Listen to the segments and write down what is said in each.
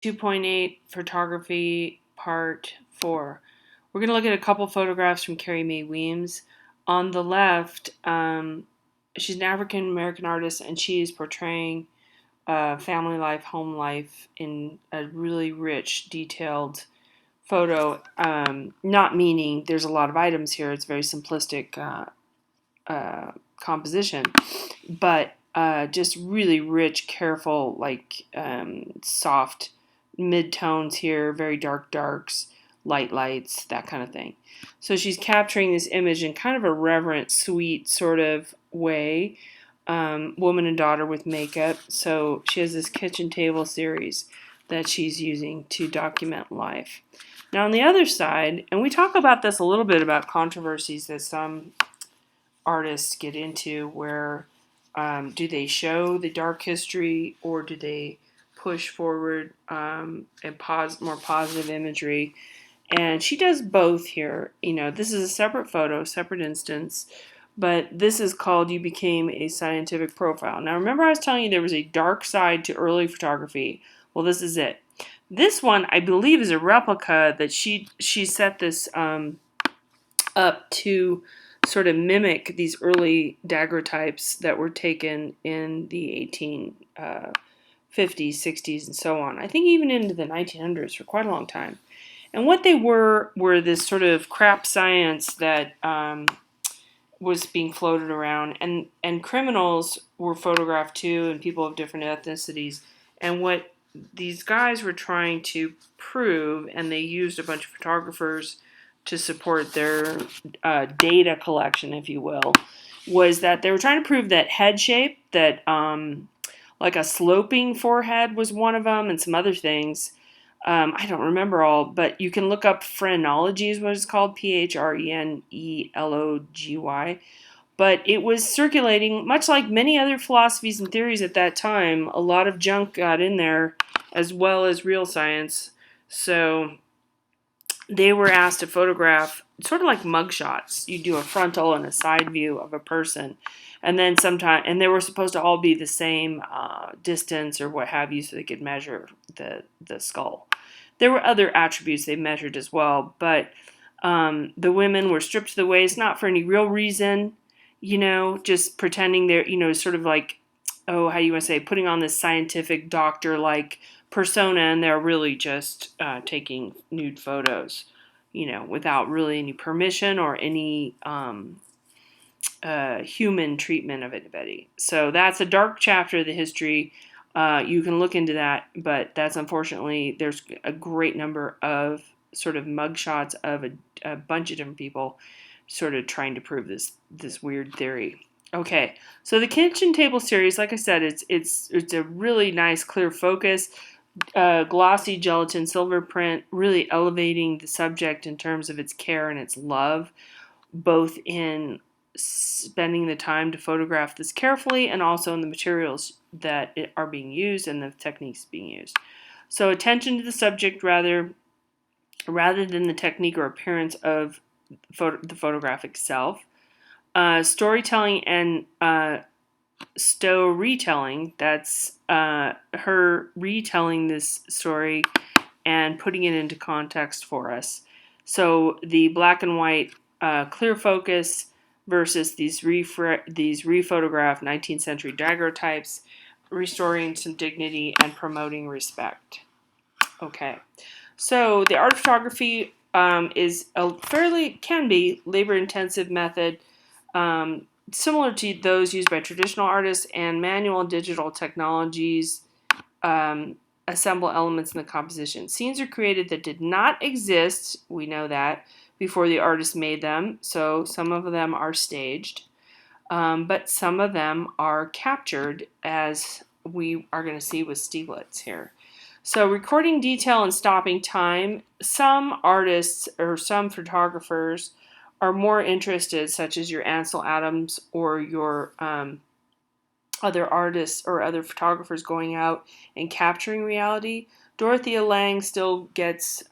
2.8 Photography Part 4. We're going to look at a couple photographs from Carrie Mae Weems. On the left, she's an African American artist, and she is portraying family life, home life in a really rich, detailed photo. Not meaning there's a lot of items here, it's very simplistic composition, but just really rich, careful, soft mid-tones here, very dark darks, lights, that kind of thing. So she's capturing this image in kind of a reverent, sweet sort of way. Woman and daughter with makeup. So she has this kitchen table series that she's using to document life. Now on the other side, and we talk about this a little bit about controversies that some artists get into, where do they show the dark history or do they push forward more positive imagery? And she does both here. This is a separate photo, separate instance, but this is called You Became a Scientific Profile. Now remember I was telling you there was a dark side to early photography. Well, this is it. This one, I believe, is a replica that she set this up to sort of mimic these early daguerreotypes that were taken in the 1850s, 60s, and so on. I think even into the 1900s for quite a long time. And what they were this sort of crap science that was being floated around, and criminals were photographed too, and people of different ethnicities. And what these guys were trying to prove, and they used a bunch of photographers to support their data collection, if you will, was that they were trying to prove that head shape, that like a sloping forehead was one of them, and some other things. I don't remember all, but you can look up phrenology is what it's called, Phrenelogy. But it was circulating, much like many other philosophies and theories at that time. A lot of junk got in there, as well as real science. So they were asked to photograph sort of like mugshots. You do a frontal and a side view of a person, and then and they were supposed to all be the same distance or what have you, so they could measure the skull. There were other attributes they measured as well, but the women were stripped to the waist, not for any real reason, just pretending they're, sort of like, how do you want to say, putting on this scientific doctor-like persona, and they're really just taking nude photos, without really any permission or any human treatment of anybody. So that's a dark chapter of the history. You can look into that, but that's unfortunately, there's a great number of sort of mugshots of a bunch of different people sort of trying to prove this weird theory. Okay, so the kitchen table series, like I said, it's a really nice, clear focus, glossy gelatin silver print, really elevating the subject in terms of its care and its love, both in spending the time to photograph this carefully and also in the materials that are being used and the techniques being used. So attention to the subject rather than the technique or appearance of the photograph itself. Storytelling and Stowe retelling, that's her retelling this story and putting it into context for us. So the black and white clear focus versus these rephotographed 19th century daguerreotypes, restoring some dignity and promoting respect. Okay, so the art of photography is can be labor-intensive method, similar to those used by traditional artists, and manual and digital technologies assemble elements in the composition. Scenes are created that did not exist, we know that, before the artist made them, so some of them are staged, but some of them are captured, as we are going to see with Stieglitz here. So recording detail and stopping time, some artists or some photographers are more interested, such as your Ansel Adams or your other artists or other photographers going out and capturing reality. Dorothea Lange still gets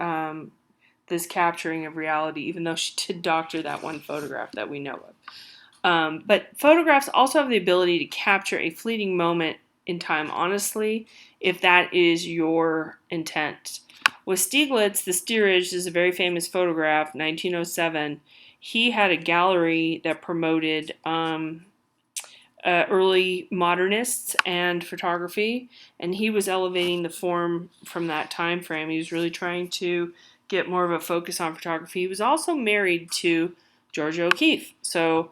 this capturing of reality, even though she did doctor that one photograph that we know of. But photographs also have the ability to capture a fleeting moment in time, honestly, if that is your intent. With Stieglitz, the steerage is a very famous photograph, 1907. He had a gallery that promoted early modernists and photography, and he was elevating the form from that time frame. He was really trying to get more of a focus on photography. He was also married to Georgia O'Keeffe, so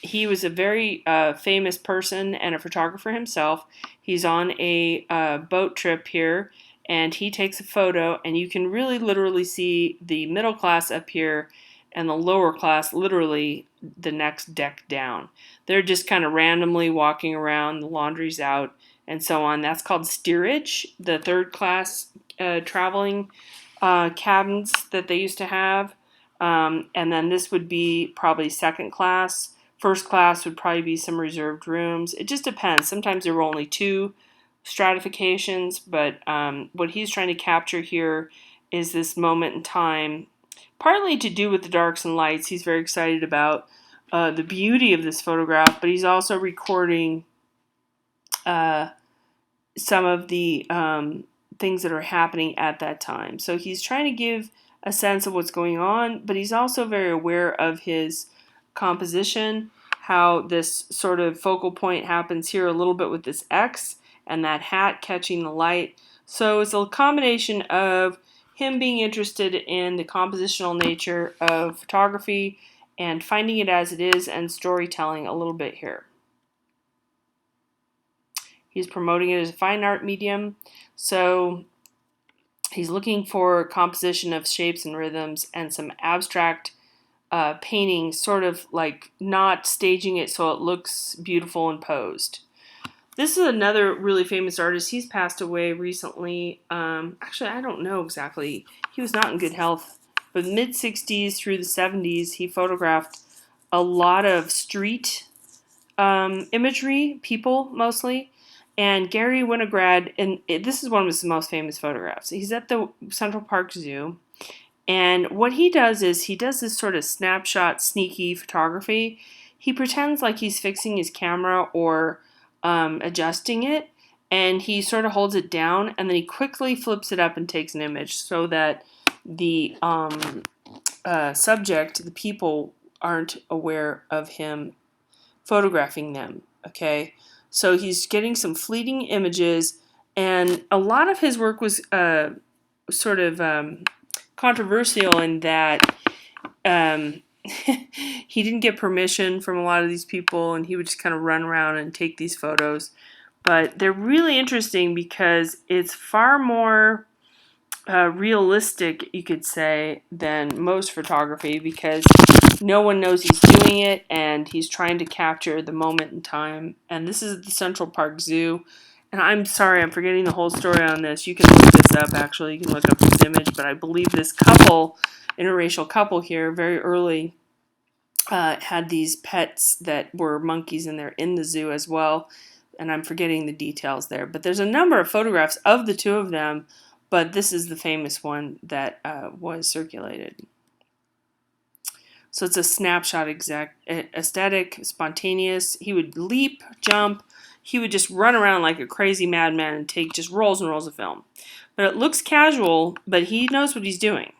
he was a very famous person and a photographer himself. He's on a boat trip here, and he takes a photo, and you can really literally see the middle class up here and the lower class literally the next deck down. They're just kind of randomly walking around, the laundry's out, and so on. That's called steerage, the third class traveling cabins that they used to have. And then this would be probably second class. First class would probably be some reserved rooms. It just depends. Sometimes there were only two stratifications, but what he's trying to capture here is this moment in time, partly to do with the darks and lights. He's very excited about the beauty of this photograph, but he's also recording some of the things that are happening at that time. So he's trying to give a sense of what's going on, but he's also very aware of his composition, how this sort of focal point happens here a little bit with this X and that hat catching the light. So it's a combination of him being interested in the compositional nature of photography and finding it as it is and storytelling a little bit here. He's promoting it as a fine art medium. So he's looking for composition of shapes and rhythms and some abstract painting, sort of like not staging it so it looks beautiful and posed. This is another really famous artist. He's passed away recently. Actually, I don't know exactly. He was not in good health. But mid-60s through the 70s, he photographed a lot of street imagery, people mostly. And Gary Winograd, and this is one of his most famous photographs. He's at the Central Park Zoo. And what he does is he does this sort of snapshot, sneaky photography. He pretends like he's fixing his camera or adjusting it, and he sort of holds it down, and then he quickly flips it up and takes an image so that the subject, the people, aren't aware of him photographing them, okay? So he's getting some fleeting images, and a lot of his work was sort of controversial in that he didn't get permission from a lot of these people, and he would just kind of run around and take these photos. But they're really interesting because it's far more realistic, you could say, than most photography, because no one knows he's doing it, and he's trying to capture the moment in time. And this is the Central Park Zoo. And I'm sorry, I'm forgetting the whole story on this. You can look this up, actually. You can look up this image. But I believe this couple, interracial couple here, very early, had these pets that were monkeys, and they're in the zoo as well. And I'm forgetting the details there. But there's a number of photographs of the two of them, but this is the famous one that was circulated. So it's a snapshot aesthetic, spontaneous. He would leap, jump. He would just run around like a crazy madman and take just rolls and rolls of film. But it looks casual, but he knows what he's doing.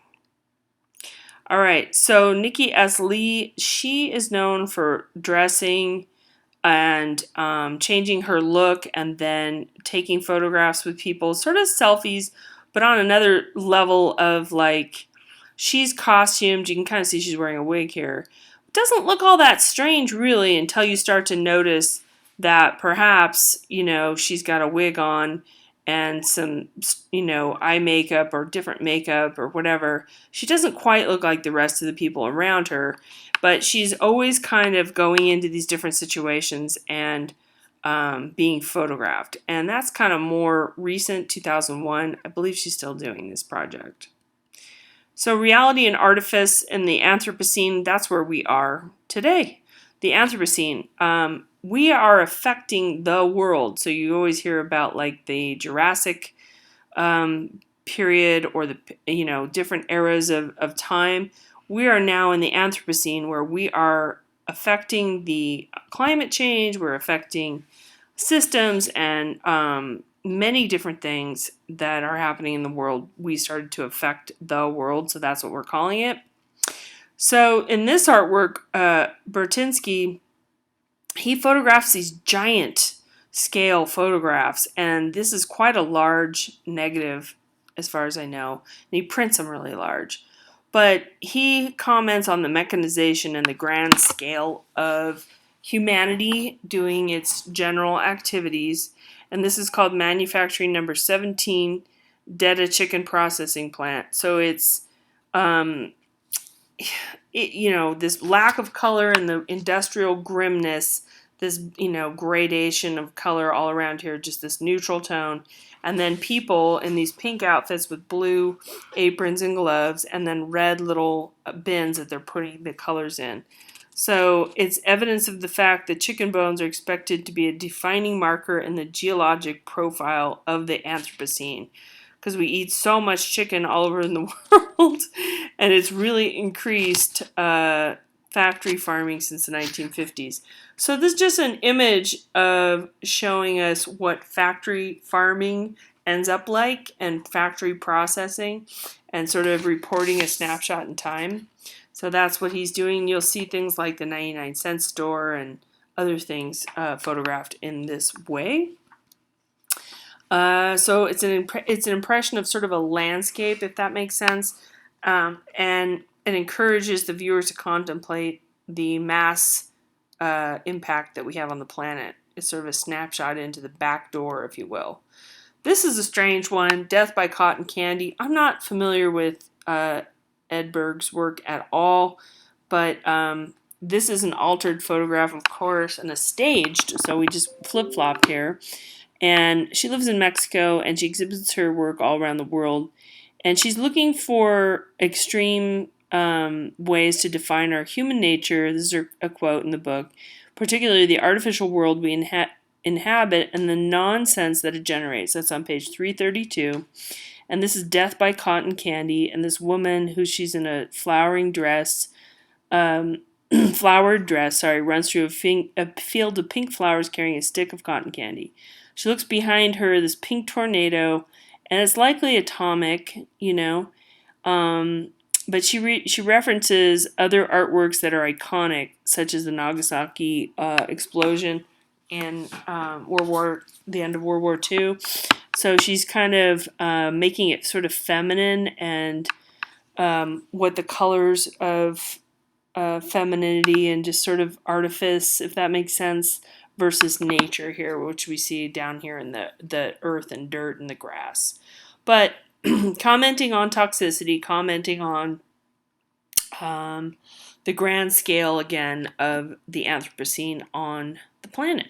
All right, so Nikki S. Lee, she is known for dressing and changing her look and then taking photographs with people, sort of selfies, but on another level of like, she's costumed. You can kind of see she's wearing a wig here. It doesn't look all that strange, really, until you start to notice that perhaps, she's got a wig on and some, eye makeup or different makeup or whatever. She doesn't quite look like the rest of the people around her, but she's always kind of going into these different situations and being photographed. And that's kind of more recent, 2001. I believe she's still doing this project. So reality and artifice in the Anthropocene, that's where we are today. The Anthropocene, we are affecting the world. So you always hear about like the Jurassic period or the different eras of time. We are now in the Anthropocene, where we are affecting the climate change. We're affecting systems and many different things that are happening in the world, we started to affect the world. So that's what we're calling it. So in this artwork, Burtynsky, he photographs these giant scale photographs, and this is quite a large negative as far as I know, and he prints them really large. But he comments on the mechanization and the grand scale of humanity doing its general activities, and this is called Manufacturing Number 17, Deta Chicken Processing Plant. So it's this lack of color and the industrial grimness, this, gradation of color all around here, just this neutral tone. And then people in these pink outfits with blue aprons and gloves, and then red little bins that they're putting the colors in. So it's evidence of the fact that chicken bones are expected to be a defining marker in the geologic profile of the Anthropocene, because we eat so much chicken all over in the world, and it's really increased factory farming since the 1950s. So this is just an image of showing us what factory farming ends up like, and factory processing, and sort of reporting a snapshot in time. So that's what he's doing. You'll see things like the 99-cent store and other things photographed in this way. So it's an impression of sort of a landscape, if that makes sense, and it encourages the viewers to contemplate the mass impact that we have on the planet. It's sort of a snapshot into the back door, if you will. This is a strange one, Death by Cotton Candy. I'm not familiar with Edberg's work at all, but this is an altered photograph, of course, and a staged, so we just flip-flopped here. And she lives in Mexico, and she exhibits her work all around the world. And she's looking for extreme ways to define our human nature. This is a quote in the book. Particularly the artificial world we inhabit and the nonsense that it generates. That's on page 332. And this is Death by Cotton Candy. And this woman, she's in a flowered dress, runs through a field of pink flowers carrying a stick of cotton candy. She looks behind her, this pink tornado, and it's likely atomic, but she references other artworks that are iconic, such as the Nagasaki explosion in the end of World War II. So she's kind of making it sort of feminine, and what the colors of femininity and just sort of artifice, if that makes sense, versus nature here, which we see down here in the earth and dirt and the grass. But commenting on toxicity, commenting on the grand scale, again, of the Anthropocene on the planet.